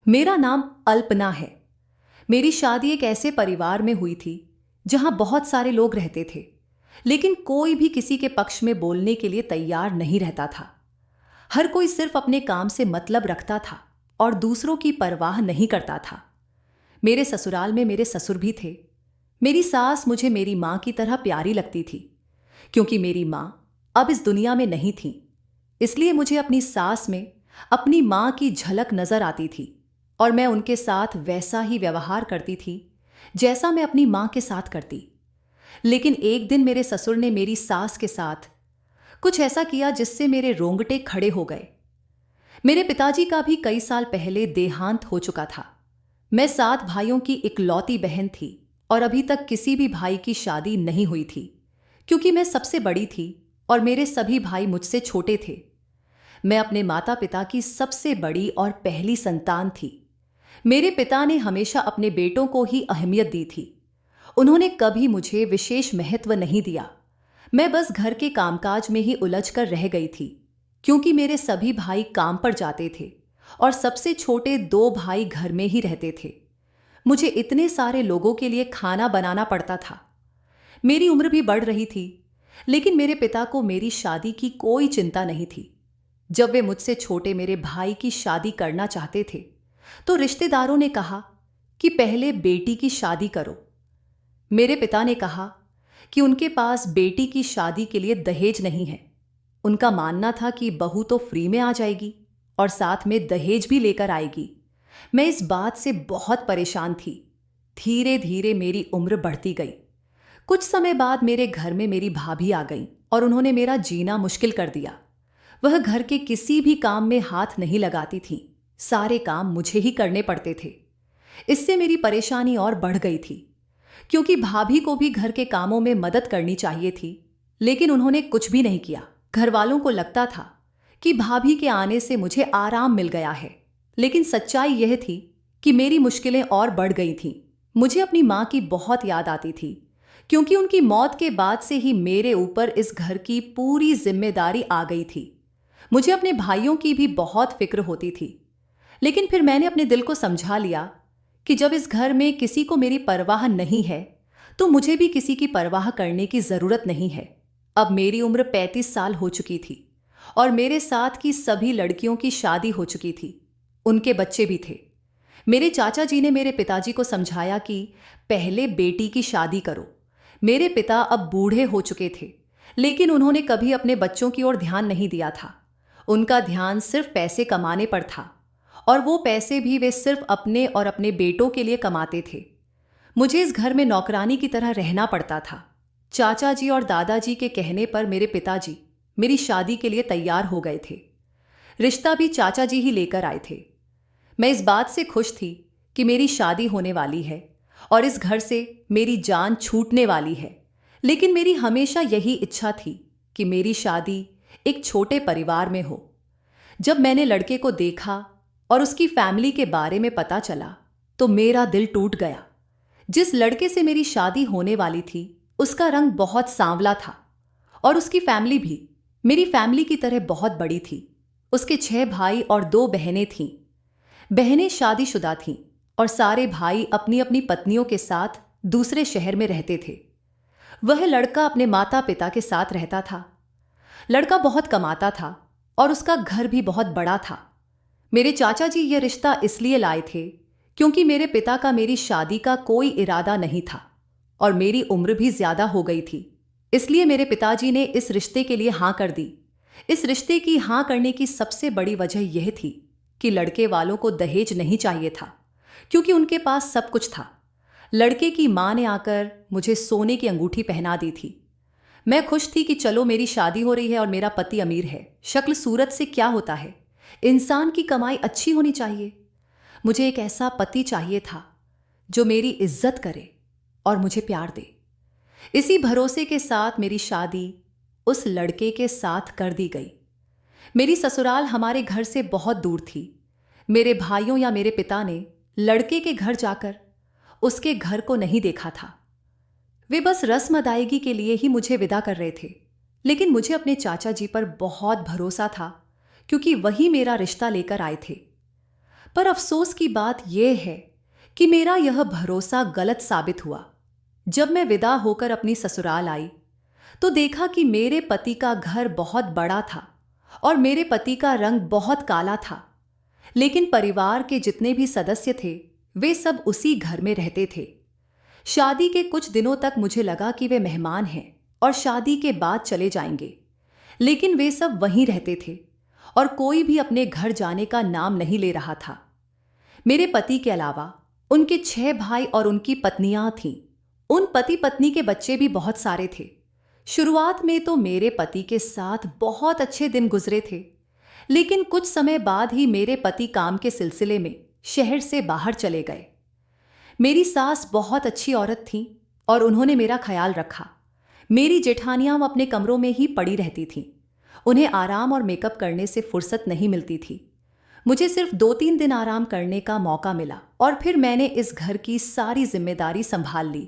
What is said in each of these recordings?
मेरा नाम अल्पना है। मेरी शादी एक ऐसे परिवार में हुई थी जहां बहुत सारे लोग रहते थे, लेकिन कोई भी किसी के पक्ष में बोलने के लिए तैयार नहीं रहता था। हर कोई सिर्फ अपने काम से मतलब रखता था और दूसरों की परवाह नहीं करता था। मेरे ससुराल में मेरे ससुर भी थे। मेरी सास मुझे मेरी माँ की तरह प्यारी लगती थी। क्योंकि मेरी माँ अब इस दुनिया में नहीं थी, इसलिए मुझे अपनी सास में अपनी माँ की झलक नजर आती थी और मैं उनके साथ वैसा ही व्यवहार करती थी जैसा मैं अपनी माँ के साथ करती। लेकिन एक दिन मेरे ससुर ने मेरी सास के साथ कुछ ऐसा किया जिससे मेरे रोंगटे खड़े हो गए। मेरे पिताजी का भी कई साल पहले देहांत हो चुका था। मैं 7 भाइयों की इकलौती बहन थी और अभी तक किसी भी भाई की शादी नहीं हुई थी, क्योंकि मैं सबसे बड़ी थी और मेरे सभी भाई मुझसे छोटे थे। मैं अपने माता पिता की सबसे बड़ी और पहली संतान थी। मेरे पिता ने हमेशा अपने बेटों को ही अहमियत दी थी। उन्होंने कभी मुझे विशेष महत्व नहीं दिया। मैं बस घर के कामकाज में ही उलझ कर रह गई थी, क्योंकि मेरे सभी भाई काम पर जाते थे और सबसे छोटे 2 भाई घर में ही रहते थे। मुझे इतने सारे लोगों के लिए खाना बनाना पड़ता था। मेरी उम्र भी बढ़ रही थी, लेकिन मेरे पिता को मेरी शादी की कोई चिंता नहीं थी। जब वे मुझसे छोटे मेरे भाई की शादी करना चाहते थे, तो रिश्तेदारों ने कहा कि पहले बेटी की शादी करो। मेरे पिता ने कहा कि उनके पास बेटी की शादी के लिए दहेज नहीं है। उनका मानना था कि बहू तो फ्री में आ जाएगी और साथ में दहेज भी लेकर आएगी। मैं इस बात से बहुत परेशान थी। धीरे धीरे मेरी उम्र बढ़ती गई। कुछ समय बाद मेरे घर में मेरी भाभी आ गई और उन्होंने मेरा जीना मुश्किल कर दिया। वह घर के किसी भी काम में हाथ नहीं लगाती थी। सारे काम मुझे ही करने पड़ते थे। इससे मेरी परेशानी और बढ़ गई थी, क्योंकि भाभी को भी घर के कामों में मदद करनी चाहिए थी, लेकिन उन्होंने कुछ भी नहीं किया। घर वालों को लगता था कि भाभी के आने से मुझे आराम मिल गया है, लेकिन सच्चाई यह थी कि मेरी मुश्किलें और बढ़ गई थीं। मुझे अपनी माँ की बहुत याद आती थी, क्योंकि उनकी मौत के बाद से ही मेरे ऊपर इस घर की पूरी जिम्मेदारी आ गई थी। मुझे अपने भाइयों की भी बहुत फिक्र होती थी, लेकिन फिर मैंने अपने दिल को समझा लिया कि जब इस घर में किसी को मेरी परवाह नहीं है, तो मुझे भी किसी की परवाह करने की जरूरत नहीं है। अब मेरी उम्र 35 साल हो चुकी थी और मेरे साथ की सभी लड़कियों की शादी हो चुकी थी। उनके बच्चे भी थे। मेरे चाचा जी ने मेरे पिताजी को समझाया कि पहले बेटी की शादी करो। मेरे पिता अब बूढ़े हो चुके थे, लेकिन उन्होंने कभी अपने बच्चों की ओर ध्यान नहीं दिया था। उनका ध्यान सिर्फ पैसे कमाने पर था, और वो पैसे भी वे सिर्फ अपने और अपने बेटों के लिए कमाते थे। मुझे इस घर में नौकरानी की तरह रहना पड़ता था। चाचा जी और दादाजी के कहने पर मेरे पिताजी मेरी शादी के लिए तैयार हो गए थे। रिश्ता भी चाचा जी ही लेकर आए थे। मैं इस बात से खुश थी कि मेरी शादी होने वाली है और इस घर से मेरी जान छूटने वाली है। लेकिन मेरी हमेशा यही इच्छा थी कि मेरी शादी एक छोटे परिवार में हो। जब मैंने लड़के को देखा और उसकी फैमिली के बारे में पता चला, तो मेरा दिल टूट गया। जिस लड़के से मेरी शादी होने वाली थी, उसका रंग बहुत सांवला था और उसकी फैमिली भी मेरी फैमिली की तरह बहुत बड़ी थी। उसके 6 भाई और 2 बहनें थीं। बहनें शादीशुदा थीं और सारे भाई अपनी अपनी पत्नियों के साथ दूसरे शहर में रहते थे। वह लड़का अपने माता पिता के साथ रहता था। लड़का बहुत कमाता था और उसका घर भी बहुत बड़ा था। मेरे चाचा जी यह रिश्ता इसलिए लाए थे क्योंकि मेरे पिता का मेरी शादी का कोई इरादा नहीं था और मेरी उम्र भी ज्यादा हो गई थी। इसलिए मेरे पिताजी ने इस रिश्ते के लिए हां कर दी। इस रिश्ते की हां करने की सबसे बड़ी वजह यह थी कि लड़के वालों को दहेज नहीं चाहिए था, क्योंकि उनके पास सब कुछ था। लड़के की मां ने आकर मुझे सोने की अंगूठी पहना दी थी। मैं खुश थी कि चलो मेरी शादी हो रही है और मेरा पति अमीर है। शक्ल सूरत से क्या होता है, इंसान की कमाई अच्छी होनी चाहिए। मुझे एक ऐसा पति चाहिए था जो मेरी इज्जत करे और मुझे प्यार दे। इसी भरोसे के साथ मेरी शादी उस लड़के के साथ कर दी गई। मेरी ससुराल हमारे घर से बहुत दूर थी। मेरे भाइयों या मेरे पिता ने लड़के के घर जाकर उसके घर को नहीं देखा था। वे बस रस्म अदायगी के लिए ही मुझे विदा कर रहे थे। लेकिन मुझे अपने चाचा जी पर बहुत भरोसा था, क्योंकि वही मेरा रिश्ता लेकर आए थे। पर अफसोस की बात यह है कि मेरा यह भरोसा गलत साबित हुआ। जब मैं विदा होकर अपनी ससुराल आई तो देखा कि मेरे पति का घर बहुत बड़ा था और मेरे पति का रंग बहुत काला था। लेकिन परिवार के जितने भी सदस्य थे वे सब उसी घर में रहते थे। शादी के कुछ दिनों तक मुझे लगा कि वे मेहमान हैं और शादी के बाद चले जाएंगे, लेकिन वे सब वहीं रहते थे और कोई भी अपने घर जाने का नाम नहीं ले रहा था। मेरे पति के अलावा उनके 6 भाई और उनकी पत्नियां थीं। उन पति पत्नी के बच्चे भी बहुत सारे थे। शुरुआत में तो मेरे पति के साथ बहुत अच्छे दिन गुजरे थे, लेकिन कुछ समय बाद ही मेरे पति काम के सिलसिले में शहर से बाहर चले गए। मेरी सास बहुत अच्छी औरत थी और उन्होंने मेरा ख्याल रखा। मेरी जेठानियां अपने कमरों में ही पड़ी रहती थीं। उन्हें आराम और मेकअप करने से फुर्सत नहीं मिलती थी। मुझे सिर्फ 2-3 दिन आराम करने का मौका मिला और फिर मैंने इस घर की सारी जिम्मेदारी संभाल ली।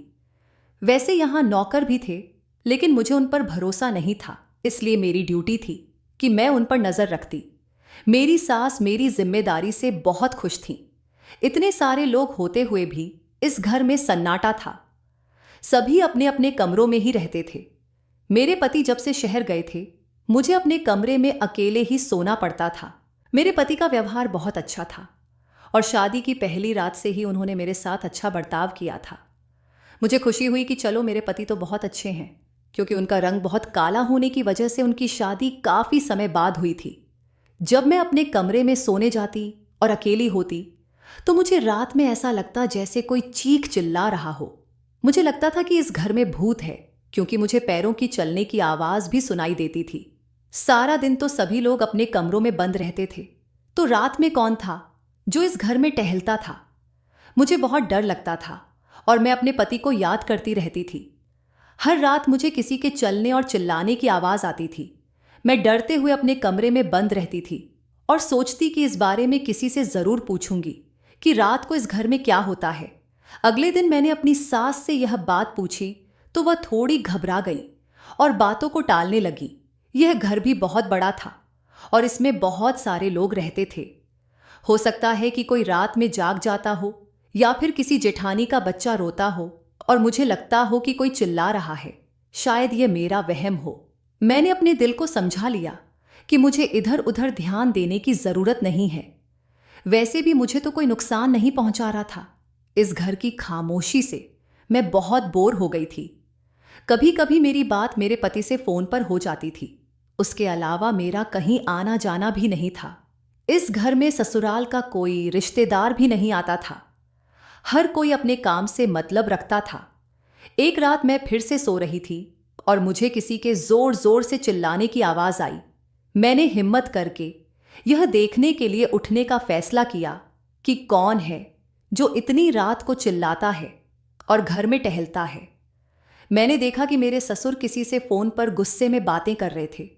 वैसे यहाँ नौकर भी थे, लेकिन मुझे उन पर भरोसा नहीं था, इसलिए मेरी ड्यूटी थी कि मैं उन पर नजर रखती। मेरी सास मेरी जिम्मेदारी से बहुत खुश थी। इतने सारे लोग होते हुए भी इस घर में सन्नाटा था। सभी अपने अपने कमरों में ही रहते थे। मेरे पति जब से शहर गए थे मुझे अपने कमरे में अकेले ही सोना पड़ता था। मेरे पति का व्यवहार बहुत अच्छा था और शादी की पहली रात से ही उन्होंने मेरे साथ अच्छा बर्ताव किया था। मुझे खुशी हुई कि चलो मेरे पति तो बहुत अच्छे हैं, क्योंकि उनका रंग बहुत काला होने की वजह से उनकी शादी काफी समय बाद हुई थी। जब मैं अपने कमरे में सोने जाती और अकेली होती तो मुझे रात में ऐसा लगता जैसे कोई चीख चिल्ला रहा हो। मुझे लगता था कि इस घर में भूत है, क्योंकि मुझे पैरों की चलने की आवाज भी सुनाई देती थी। सारा दिन तो सभी लोग अपने कमरों में बंद रहते थे, तो रात में कौन था जो इस घर में टहलता था। मुझे बहुत डर लगता था और मैं अपने पति को याद करती रहती थी। हर रात मुझे किसी के चलने और चिल्लाने की आवाज आती थी। मैं डरते हुए अपने कमरे में बंद रहती थी और सोचती कि इस बारे में किसी से जरूर पूछूंगी कि रात को इस घर में क्या होता है। अगले दिन मैंने अपनी सास से यह बात पूछी तो वह थोड़ी घबरा गई और बातों को टालने लगी। यह घर भी बहुत बड़ा था और इसमें बहुत सारे लोग रहते थे। हो सकता है कि कोई रात में जाग जाता हो या फिर किसी जेठानी का बच्चा रोता हो और मुझे लगता हो कि कोई चिल्ला रहा है। शायद यह मेरा वहम हो। मैंने अपने दिल को समझा लिया कि मुझे इधर उधर ध्यान देने की जरूरत नहीं है। वैसे भी मुझे तो कोई नुकसान नहीं पहुंचा रहा था। इस घर की खामोशी से मैं बहुत बोर हो गई थी। कभी कभी मेरी बात मेरे पति से फोन पर हो जाती थी। उसके अलावा मेरा कहीं आना जाना भी नहीं था। इस घर में ससुराल का कोई रिश्तेदार भी नहीं आता था। हर कोई अपने काम से मतलब रखता था। एक रात मैं फिर से सो रही थी और मुझे किसी के जोर जोर से चिल्लाने की आवाज आई। मैंने हिम्मत करके यह देखने के लिए उठने का फैसला किया कि कौन है जो इतनी रात को चिल्लाता है और घर में टहलता है। मैंने देखा कि मेरे ससुर किसी से फोन पर गुस्से में बातें कर रहे थे।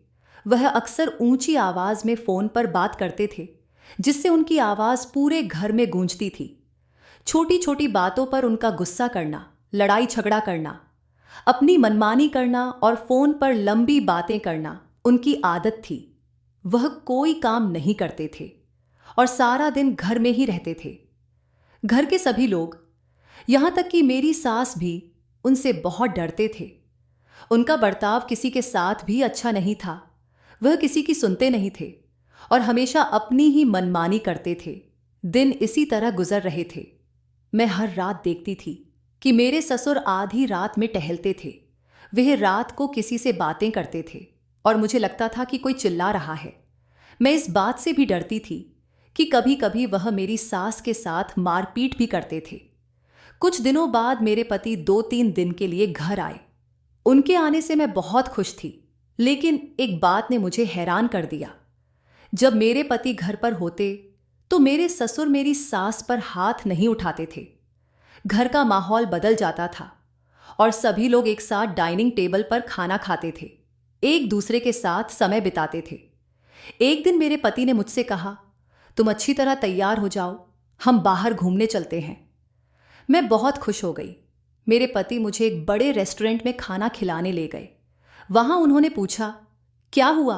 वह अक्सर ऊंची आवाज में फोन पर बात करते थे, जिससे उनकी आवाज पूरे घर में गूंजती थी। छोटी छोटी बातों पर उनका गुस्सा करना, लड़ाई झगड़ा करना, अपनी मनमानी करना और फोन पर लंबी बातें करना उनकी आदत थी। वह कोई काम नहीं करते थे और सारा दिन घर में ही रहते थे। घर के सभी लोग, यहां तक कि मेरी सास भी, उनसे बहुत डरते थे। उनका बर्ताव किसी के साथ भी अच्छा नहीं था। वह किसी की सुनते नहीं थे और हमेशा अपनी ही मनमानी करते थे। दिन इसी तरह गुजर रहे थे। मैं हर रात देखती थी कि मेरे ससुर आधी रात में टहलते थे। वह रात को किसी से बातें करते थे और मुझे लगता था कि कोई चिल्ला रहा है। मैं इस बात से भी डरती थी कि कभी कभी वह मेरी सास के साथ मारपीट भी करते थे। कुछ दिनों बाद मेरे पति 2-3 दिन के लिए घर आए। उनके आने से मैं बहुत खुश थी, लेकिन एक बात ने मुझे हैरान कर दिया। जब मेरे पति घर पर होते तो मेरे ससुर मेरी सास पर हाथ नहीं उठाते थे। घर का माहौल बदल जाता था और सभी लोग एक साथ डाइनिंग टेबल पर खाना खाते थे, एक दूसरे के साथ समय बिताते थे। एक दिन मेरे पति ने मुझसे कहा, तुम अच्छी तरह तैयार हो जाओ, हम बाहर घूमने चलते हैं। मैं बहुत खुश हो गई। मेरे पति मुझे एक बड़े रेस्टोरेंट में खाना खिलाने ले गए। वहां उन्होंने पूछा, क्या हुआ,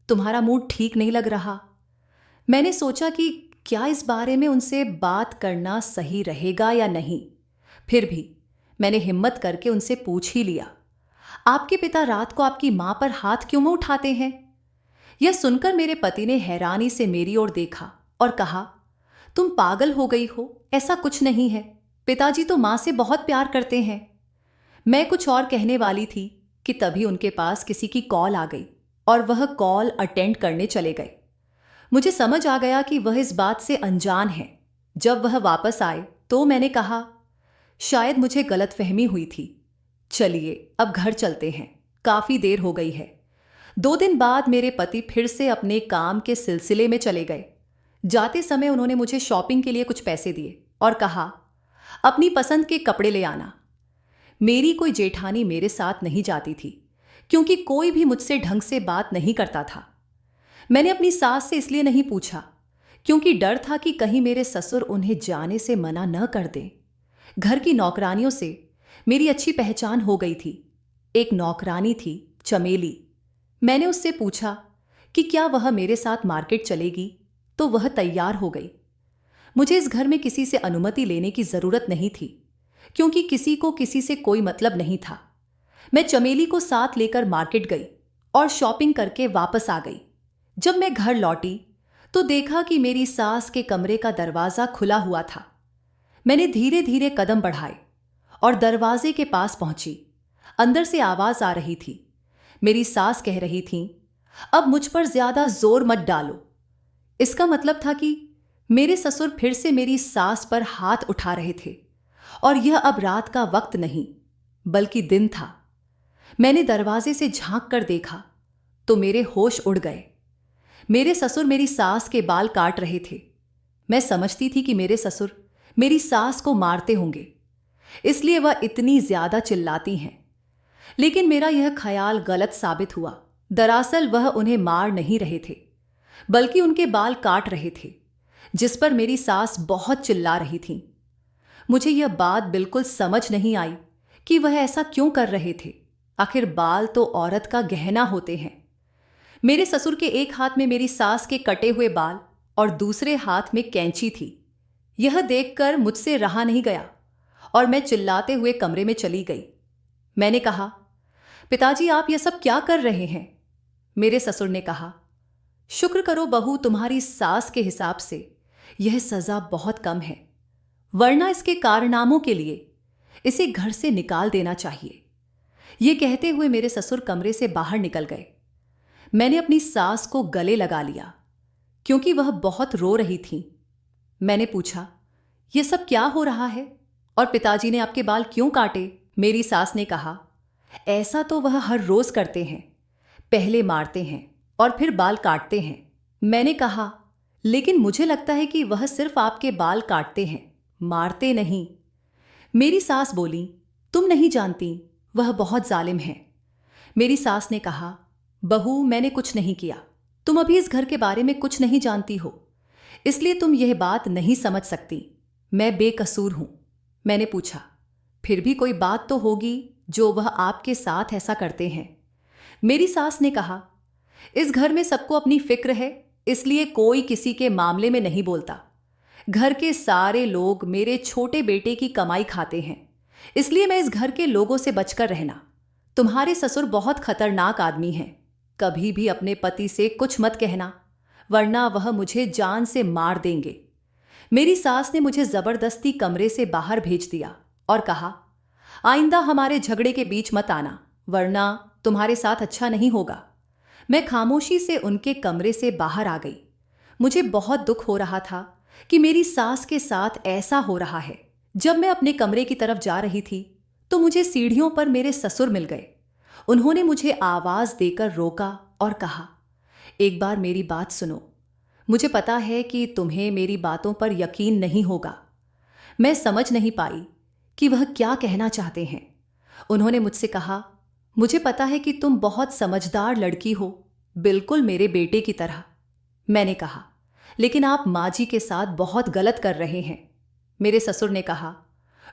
तुम्हारा मूड ठीक नहीं लग रहा? मैंने सोचा कि क्या इस बारे में उनसे बात करना सही रहेगा या नहीं। फिर भी मैंने हिम्मत करके उनसे पूछ ही लिया, आपके पिता रात को आपकी मां पर हाथ क्यों में उठाते हैं? यह सुनकर मेरे पति ने हैरानी से मेरी ओर देखा और कहा, तुम पागल हो गई हो, ऐसा कुछ नहीं है। पिताजी तो मां से बहुत प्यार करते हैं। मैं कुछ और कहने वाली थी कि तभी उनके पास किसी की कॉल आ गई और वह कॉल अटेंड करने चले गए। मुझे समझ आ गया कि वह इस बात से अनजान है। जब वह वापस आए तो मैंने कहा, शायद मुझे गलतफहमी हुई थी। चलिए अब घर चलते हैं, काफी देर हो गई है। 2 दिन बाद मेरे पति फिर से अपने काम के सिलसिले में चले गए। जाते समय उन्होंने मुझे शॉपिंग के लिए कुछ पैसे दिए और कहा, अपनी पसंद के कपड़े ले आना। मेरी कोई जेठानी मेरे साथ नहीं जाती थी क्योंकि कोई भी मुझसे ढंग से बात नहीं करता था। मैंने अपनी सास से इसलिए नहीं पूछा क्योंकि डर था कि कहीं मेरे ससुर उन्हें जाने से मना न कर दें। घर की नौकरानियों से मेरी अच्छी पहचान हो गई थी। एक नौकरानी थी, चमेली। मैंने उससे पूछा कि क्या वह मेरे साथ मार्केट चलेगी, तो वह तैयार हो गई। मुझे इस घर में किसी से अनुमति लेने की जरूरत नहीं थी क्योंकि किसी को किसी से कोई मतलब नहीं था। मैं चमेली को साथ लेकर मार्केट गई और शॉपिंग करके वापस आ गई। जब मैं घर लौटी तो देखा कि मेरी सास के कमरे का दरवाजा खुला हुआ था। मैंने धीरे धीरे कदम बढ़ाए और दरवाजे के पास पहुंची। अंदर से आवाज आ रही थी। मेरी सास कह रही थी, अब मुझ पर ज्यादा जोर मत डालो। इसका मतलब था कि मेरे ससुर फिर से मेरी सास पर हाथ उठा रहे थे और यह अब रात का वक्त नहीं बल्कि दिन था। मैंने दरवाजे से झांक कर देखा तो मेरे होश उड़ गए। मेरे ससुर मेरी सास के बाल काट रहे थे। मैं समझती थी कि मेरे ससुर मेरी सास को मारते होंगे, इसलिए वह इतनी ज्यादा चिल्लाती हैं। लेकिन मेरा यह ख्याल गलत साबित हुआ। दरअसल वह उन्हें मार नहीं रहे थे बल्कि उनके बाल काट रहे थे, जिस पर मेरी सास बहुत चिल्ला रही थी। मुझे यह बात बिल्कुल समझ नहीं आई कि वह ऐसा क्यों कर रहे थे। आखिर बाल तो औरत का गहना होते हैं। मेरे ससुर के एक हाथ में मेरी सास के कटे हुए बाल और दूसरे हाथ में कैंची थी। यह देखकर मुझसे रहा नहीं गया और मैं चिल्लाते हुए कमरे में चली गई। मैंने कहा, पिताजी आप यह सब क्या कर रहे हैं? मेरे ससुर ने कहा, शुक्र करो बहू, तुम्हारी सास के हिसाब से यह सजा बहुत कम है, वरना इसके कारनामों के लिए इसे घर से निकाल देना चाहिए। यह कहते हुए मेरे ससुर कमरे से बाहर निकल गए। मैंने अपनी सास को गले लगा लिया क्योंकि वह बहुत रो रही थी। मैंने पूछा, यह सब क्या हो रहा है और पिताजी ने आपके बाल क्यों काटे? मेरी सास ने कहा, ऐसा तो वह हर रोज करते हैं, पहले मारते हैं और फिर बाल काटते हैं। मैंने कहा, लेकिन मुझे लगता है कि वह सिर्फ आपके बाल काटते हैं, मारते नहीं। मेरी सास बोली, तुम नहीं जानती, वह बहुत जालिम है। मेरी सास ने कहा, बहू मैंने कुछ नहीं किया, तुम अभी इस घर के बारे में कुछ नहीं जानती हो, इसलिए तुम यह बात नहीं समझ सकती। मैं बेकसूर हूं। मैंने पूछा, फिर भी कोई बात तो होगी जो वह आपके साथ ऐसा करते हैं। मेरी सास ने कहा, इस घर में सबको अपनी फिक्र है, इसलिए कोई किसी के मामले में नहीं बोलता। घर के सारे लोग मेरे छोटे बेटे की कमाई खाते हैं, इसलिए मैं इस घर के लोगों से बचकर रहना। तुम्हारे ससुर बहुत खतरनाक आदमी हैं, कभी भी अपने पति से कुछ मत कहना, वरना वह मुझे जान से मार देंगे। मेरी सास ने मुझे जबरदस्ती कमरे से बाहर भेज दिया और कहा, आइंदा हमारे झगड़े के बीच मत आना, वरना तुम्हारे साथ अच्छा नहीं होगा। मैं खामोशी से उनके कमरे से बाहर आ गई। मुझे बहुत दुख हो रहा था कि मेरी सास के साथ ऐसा हो रहा है। जब मैं अपने कमरे की तरफ जा रही थी तो मुझे सीढ़ियों पर मेरे ससुर मिल गए। उन्होंने मुझे आवाज देकर रोका और कहा, एक बार मेरी बात सुनो। मुझे पता है कि तुम्हें मेरी बातों पर यकीन नहीं होगा। मैं समझ नहीं पाई कि वह क्या कहना चाहते हैं। उन्होंने मुझसे कहा, मुझे पता है कि तुम बहुत समझदार लड़की हो, बिल्कुल मेरे बेटे की तरह। मैंने कहा, लेकिन आप माँ जी के साथ बहुत गलत कर रहे हैं। मेरे ससुर ने कहा,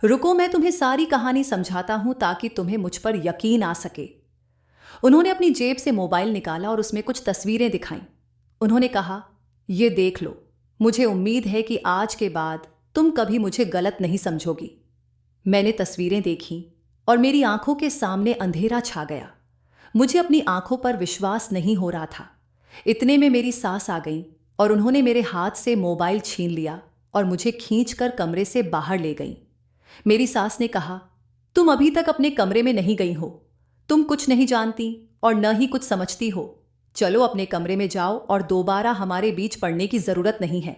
रुको मैं तुम्हें सारी कहानी समझाता हूं ताकि तुम्हें मुझ पर यकीन आ सके। उन्होंने अपनी जेब से मोबाइल निकाला और उसमें कुछ तस्वीरें दिखाईं। उन्होंने कहा, ये देख लो, मुझे उम्मीद है कि आज के बाद तुम कभी मुझे गलत नहीं समझोगी। मैंने तस्वीरें देखीं और मेरी आंखों के सामने अंधेरा छा गया। मुझे अपनी आंखों पर विश्वास नहीं हो रहा था। इतने में मेरी सास आ गई और उन्होंने मेरे हाथ से मोबाइल छीन लिया और मुझे खींचकर कमरे से बाहर ले गई। मेरी सास ने कहा, तुम अभी तक अपने कमरे में नहीं गई हो। तुम कुछ नहीं जानती और न ही कुछ समझती हो। चलो अपने कमरे में जाओ और दोबारा हमारे बीच पड़ने की जरूरत नहीं है।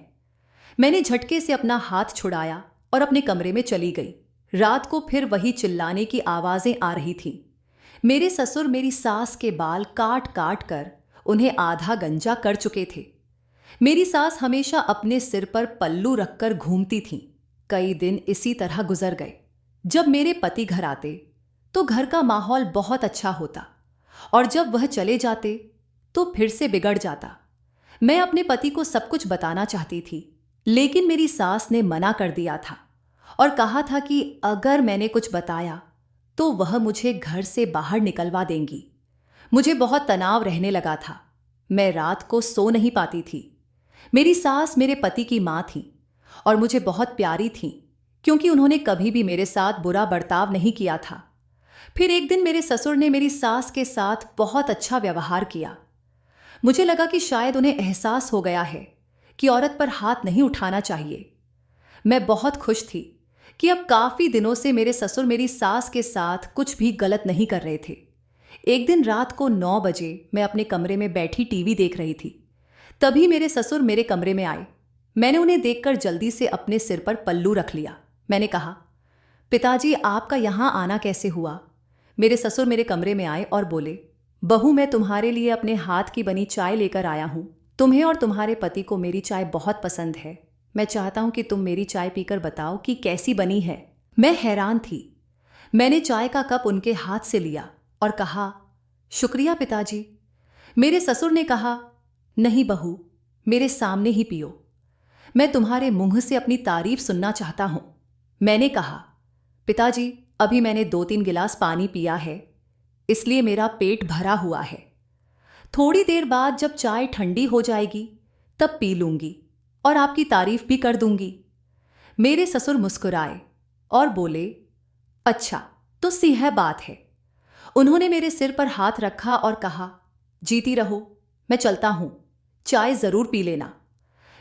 मैंने झटके से अपना हाथ छुड़ाया और अपने कमरे में चली गई। रात को फिर वही चिल्लाने की आवाजें आ रही थीं। मेरे ससुर मेरी सास के बाल काट काट कर उन्हें आधा गंजा कर चुके थे। मेरी सास हमेशा अपने सिर पर पल्लू रखकर घूमती थीं। कई दिन इसी तरह गुजर गए। जब मेरे पति घर आते तो घर का माहौल बहुत अच्छा होता और जब वह चले जाते तो फिर से बिगड़ जाता। मैं अपने पति को सब कुछ बताना चाहती थी, लेकिन मेरी सास ने मना कर दिया था और कहा था कि अगर मैंने कुछ बताया तो वह मुझे घर से बाहर निकलवा देंगी। मुझे बहुत तनाव रहने लगा था। मैं रात को सो नहीं पाती थी। मेरी सास मेरे पति की माँ थी और मुझे बहुत प्यारी थी, क्योंकि उन्होंने कभी भी मेरे साथ बुरा बर्ताव नहीं किया था। फिर एक दिन मेरे ससुर ने मेरी सास के साथ बहुत अच्छा व्यवहार किया। मुझे लगा कि शायद उन्हें एहसास हो गया है कि औरत पर हाथ नहीं उठाना चाहिए। मैं बहुत खुश थी कि अब काफी दिनों से मेरे ससुर मेरी सास के साथ कुछ भी गलत नहीं कर रहे थे। एक दिन रात को 9 बजे मैं अपने कमरे में बैठी टीवी देख रही थी। तभी मेरे ससुर मेरे कमरे में आए। मैंने उन्हें देखकर जल्दी से अपने सिर पर पल्लू रख लिया। मैंने कहा, पिताजी आपका यहां आना कैसे हुआ? मेरे ससुर मेरे कमरे में आए और बोले, बहू मैं तुम्हारे लिए अपने हाथ की बनी चाय लेकर आया हूं। तुम्हें और तुम्हारे पति को मेरी चाय बहुत पसंद है। मैं चाहता हूं कि तुम मेरी चाय पीकर बताओ कि कैसी बनी है। मैं हैरान थी। मैंने चाय का कप उनके हाथ से लिया और कहा, शुक्रिया पिताजी। मेरे ससुर ने कहा, नहीं बहू, मेरे सामने ही पियो। मैं तुम्हारे मुंह से अपनी तारीफ सुनना चाहता हूं। मैंने कहा, पिताजी अभी मैंने 2-3 गिलास पानी पिया है, इसलिए मेरा पेट भरा हुआ है। थोड़ी देर बाद जब चाय ठंडी हो जाएगी तब पी लूंगी और आपकी तारीफ भी कर दूंगी। मेरे ससुर मुस्कुराए और बोले, अच्छा तो सिंह बात है। उन्होंने मेरे सिर पर हाथ रखा और कहा, जीती रहो, मैं चलता हूं, चाय जरूर पी लेना।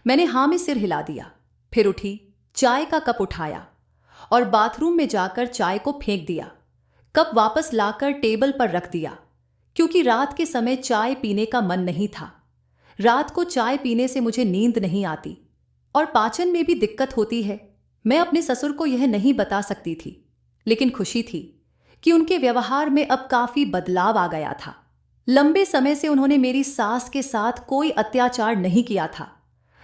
मैंने हाँ में सिर हिला दिया। फिर उठी, चाय का कप उठाया और बाथरूम में जाकर चाय को फेंक दिया। कप वापस लाकर टेबल पर रख दिया, क्योंकि रात के समय चाय पीने का मन नहीं था। रात को चाय पीने से मुझे नींद नहीं आती और पाचन में भी दिक्कत होती है। मैं अपने ससुर को यह नहीं बता सकती थी, लेकिन खुशी थी कि उनके व्यवहार में अब काफी बदलाव आ गया था। लंबे समय से उन्होंने मेरी सास के साथ कोई अत्याचार नहीं किया था।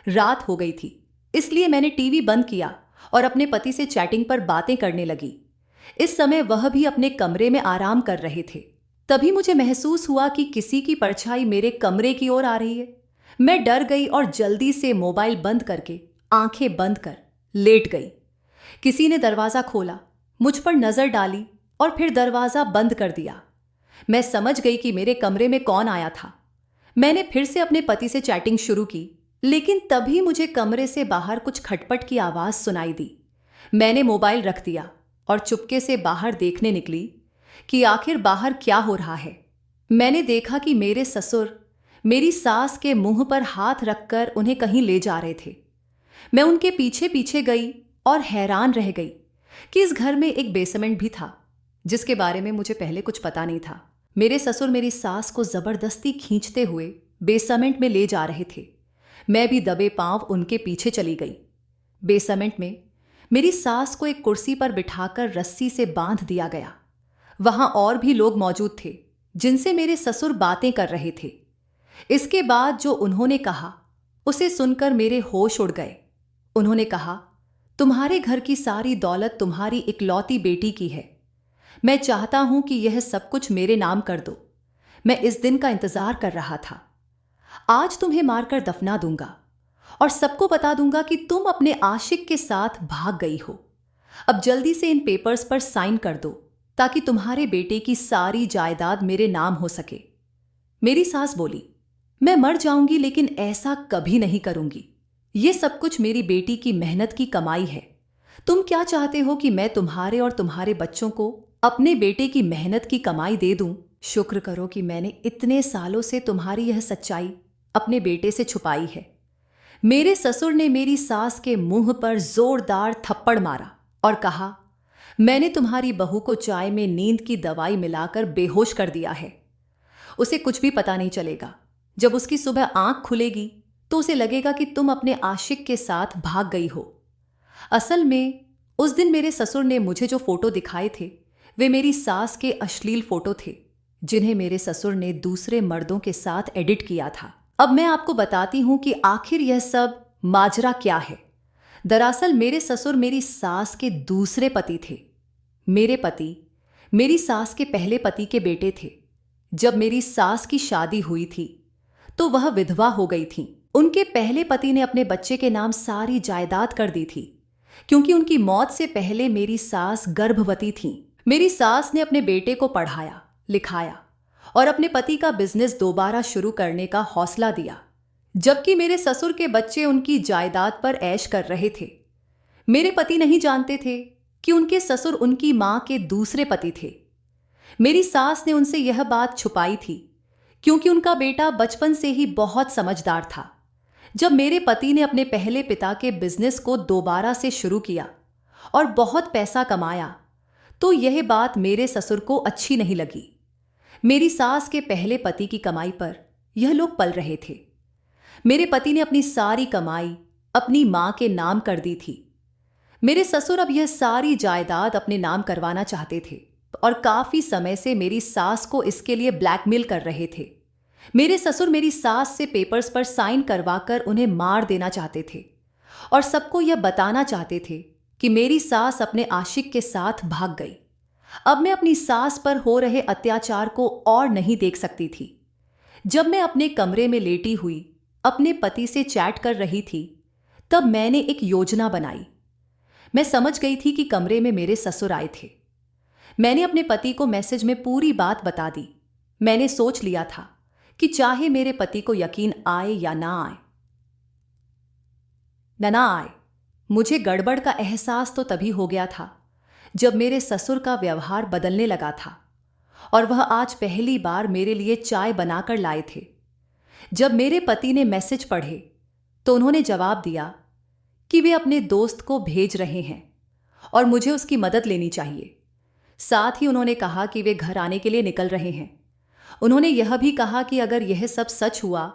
रात हो गई थी, इसलिए मैंने टीवी बंद किया और अपने पति से चैटिंग पर बातें करने लगी। इस समय वह भी अपने कमरे में आराम कर रहे थे। तभी मुझे महसूस हुआ कि किसी की परछाई मेरे कमरे की ओर आ रही है। मैं डर गई और जल्दी से मोबाइल बंद करके आंखें बंद कर लेट गई। किसी ने दरवाजा खोला, मुझ पर नजर डाली और फिर दरवाजा बंद कर दिया। मैं समझ गई कि मेरे कमरे में कौन आया था। मैंने फिर से अपने पति से चैटिंग शुरू की, लेकिन तभी मुझे कमरे से बाहर कुछ खटपट की आवाज सुनाई दी। मैंने मोबाइल रख दिया और चुपके से बाहर देखने निकली कि आखिर बाहर क्या हो रहा है। मैंने देखा कि मेरे ससुर मेरी सास के मुंह पर हाथ रखकर उन्हें कहीं ले जा रहे थे। मैं उनके पीछे पीछे गई और हैरान रह गई कि इस घर में एक बेसमेंट भी था, जिसके बारे में मुझे पहले कुछ पता नहीं था। मेरे ससुर मेरी सास को जबरदस्ती खींचते हुए बेसमेंट में ले जा रहे थे। मैं भी दबे पांव उनके पीछे चली गई। बेसमेंट में मेरी सास को एक कुर्सी पर बिठाकर रस्सी से बांध दिया गया। वहां और भी लोग मौजूद थे जिनसे मेरे ससुर बातें कर रहे थे। इसके बाद जो उन्होंने कहा उसे सुनकर मेरे होश उड़ गए। उन्होंने कहा, तुम्हारे घर की सारी दौलत तुम्हारी इकलौती बेटी की है। मैं चाहता हूं कि यह सब कुछ मेरे नाम कर दो। मैं इस दिन का इंतजार कर रहा था। आज तुम्हें मारकर दफना दूंगा और सबको बता दूंगा कि तुम अपने आशिक के साथ भाग गई हो। अब जल्दी से इन पेपर्स पर साइन कर दो ताकि तुम्हारे बेटे की सारी जायदाद मेरे नाम हो सके। मेरी सास बोली, मैं मर जाऊंगी लेकिन ऐसा कभी नहीं करूंगी। ये सब कुछ मेरी बेटी की मेहनत की कमाई है। तुम क्या चाहते हो कि मैं तुम्हारे और तुम्हारे बच्चों को अपने बेटे की मेहनत की कमाई दे दूं? शुक्र करो कि मैंने इतने सालों से तुम्हारी यह सच्चाई अपने बेटे से छुपाई है। मेरे ससुर ने मेरी सास के मुंह पर जोरदार थप्पड़ मारा और कहा, मैंने तुम्हारी बहू को चाय में नींद की दवाई मिलाकर बेहोश कर दिया है। उसे कुछ भी पता नहीं चलेगा। जब उसकी सुबह आंख खुलेगी तो उसे लगेगा कि तुम अपने आशिक के साथ भाग गई हो। असल में उस दिन मेरे ससुर ने मुझे जो फोटो दिखाए थे वे मेरी सास के अश्लील फोटो थे, जिन्हें मेरे ससुर ने दूसरे मर्दों के साथ एडिट किया था। अब मैं आपको बताती हूं कि आखिर यह सब माजरा क्या है। दरअसल मेरे ससुर मेरी सास के दूसरे पति थे। मेरे पति मेरी सास के पहले पति के बेटे थे। जब मेरी सास की शादी हुई थी तो वह विधवा हो गई थी। उनके पहले पति ने अपने बच्चे के नाम सारी जायदाद कर दी थी, क्योंकि उनकी मौत से पहले मेरी सास गर्भवती थी। मेरी सास ने अपने बेटे को पढ़ाया लिखाया और अपने पति का बिजनेस दोबारा शुरू करने का हौसला दिया, जबकि मेरे ससुर के बच्चे उनकी जायदाद पर ऐश कर रहे थे। मेरे पति नहीं जानते थे कि उनके ससुर उनकी मां के दूसरे पति थे। मेरी सास ने उनसे यह बात छुपाई थी, क्योंकि उनका बेटा बचपन से ही बहुत समझदार था। जब मेरे पति ने अपने पहले पिता के बिजनेस को दोबारा से शुरू किया और बहुत पैसा कमाया तो यह बात मेरे ससुर को अच्छी नहीं लगी। मेरी सास के पहले पति की कमाई पर यह लोग पल रहे थे। मेरे पति ने अपनी सारी कमाई अपनी मां के नाम कर दी थी। मेरे ससुर अब यह सारी जायदाद अपने नाम करवाना चाहते थे और काफी समय से मेरी सास को इसके लिए ब्लैकमेल कर रहे थे। मेरे ससुर मेरी सास से पेपर्स पर साइन करवाकर उन्हें मार देना चाहते थे और सबको यह बताना चाहते थे कि मेरी सास अपने आशिक के साथ भाग गई। अब मैं अपनी सास पर हो रहे अत्याचार को और नहीं देख सकती थी। जब मैं अपने कमरे में लेटी हुई अपने पति से चैट कर रही थी, तब मैंने एक योजना बनाई। मैं समझ गई थी कि कमरे में मेरे ससुर आए थे। मैंने अपने पति को मैसेज में पूरी बात बता दी। मैंने सोच लिया था कि चाहे मेरे पति को यकीन आए या ना आए, मुझे गड़बड़ का एहसास तो तभी हो गया था जब मेरे ससुर का व्यवहार बदलने लगा था और वह आज पहली बार मेरे लिए चाय बनाकर लाए थे। जब मेरे पति ने मैसेज पढ़े तो उन्होंने जवाब दिया कि वे अपने दोस्त को भेज रहे हैं और मुझे उसकी मदद लेनी चाहिए। साथ ही उन्होंने कहा कि वे घर आने के लिए निकल रहे हैं। उन्होंने यह भी कहा कि अगर यह सब सच हुआ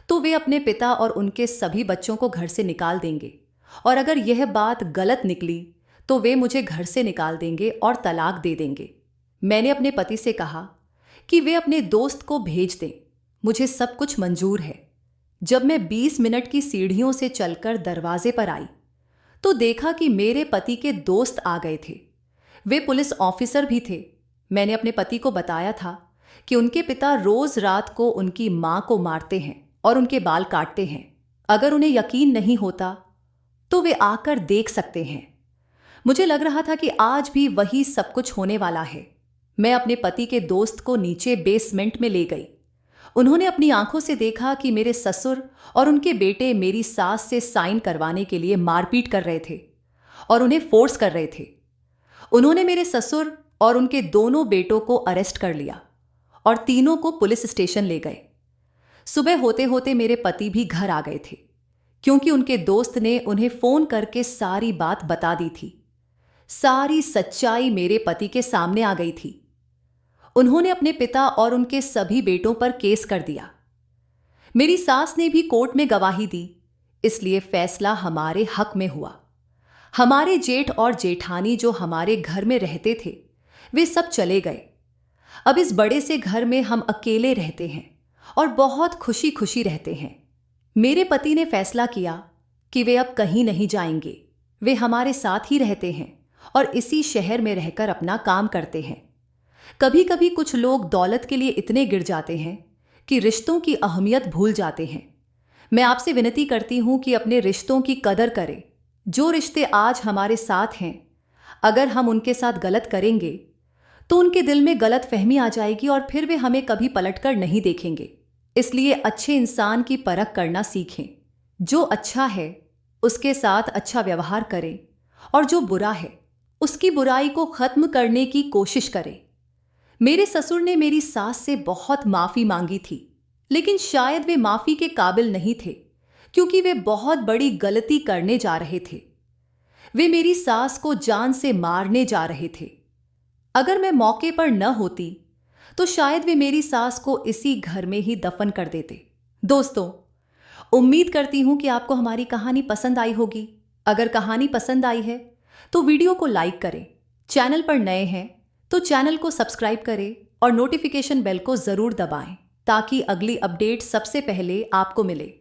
तो वे अपने पिता और उनके सभी बच्चों को घर से निकाल देंगे, और अगर यह बात गलत निकली तो वे मुझे घर से निकाल देंगे और तलाक दे देंगे। मैंने अपने पति से कहा कि वे अपने दोस्त को भेज दें, मुझे सब कुछ मंजूर है। जब मैं 20 मिनट की सीढ़ियों से चलकर दरवाजे पर आई तो देखा कि मेरे पति के दोस्त आ गए थे। वे पुलिस ऑफिसर भी थे। मैंने अपने पति को बताया था कि उनके पिता रोज रात को उनकी मां को मारते हैं और उनके बाल काटते हैं। अगर उन्हें यकीन नहीं होता तो वे आकर देख सकते हैं। मुझे लग रहा था कि आज भी वही सब कुछ होने वाला है। मैं अपने पति के दोस्त को नीचे बेसमेंट में ले गई। उन्होंने अपनी आंखों से देखा कि मेरे ससुर और उनके बेटे मेरी सास से साइन करवाने के लिए मारपीट कर रहे थे और उन्हें फोर्स कर रहे थे। उन्होंने मेरे ससुर और उनके दोनों बेटों को अरेस्ट कर लिया और तीनों को पुलिस स्टेशन ले गए। सुबह होते होते मेरे पति भी घर आ गए थे, क्योंकि उनके दोस्त ने उन्हें फोन करके सारी बात बता दी थी। सारी सच्चाई मेरे पति के सामने आ गई थी। उन्होंने अपने पिता और उनके सभी बेटों पर केस कर दिया। मेरी सास ने भी कोर्ट में गवाही दी, इसलिए फैसला हमारे हक में हुआ। हमारे जेठ और जेठानी जो हमारे घर में रहते थे वे सब चले गए। अब इस बड़े से घर में हम अकेले रहते हैं और बहुत खुशी खुशी रहते हैं। मेरे पति ने फैसला किया कि वे अब कहीं नहीं जाएंगे। वे हमारे साथ ही रहते हैं और इसी शहर में रहकर अपना काम करते हैं। कभी कभी कुछ लोग दौलत के लिए इतने गिर जाते हैं कि रिश्तों की अहमियत भूल जाते हैं। मैं आपसे विनती करती हूं कि अपने रिश्तों की कदर करें। जो रिश्ते आज हमारे साथ हैं, अगर हम उनके साथ गलत करेंगे तो उनके दिल में गलत फहमी आ जाएगी और फिर वे हमें कभी पलटकर नहीं देखेंगे। इसलिए अच्छे इंसान की परख करना सीखें। जो अच्छा है उसके साथ अच्छा व्यवहार करें और जो बुरा है उसकी बुराई को खत्म करने की कोशिश करें। मेरे ससुर ने मेरी सास से बहुत माफी मांगी थी, लेकिन शायद वे माफी के काबिल नहीं थे क्योंकि वे बहुत बड़ी गलती करने जा रहे थे। वे मेरी सास को जान से मारने जा रहे थे। अगर मैं मौके पर न होती तो शायद वे मेरी सास को इसी घर में ही दफन कर देते। दोस्तों, उम्मीद करती हूं कि आपको हमारी कहानी पसंद आई होगी। अगर कहानी पसंद आई है तो वीडियो को लाइक करें। चैनल पर नए हैं तो चैनल को सब्सक्राइब करें और नोटिफिकेशन बेल को जरूर दबाएं ताकि अगली अपडेट सबसे पहले आपको मिले।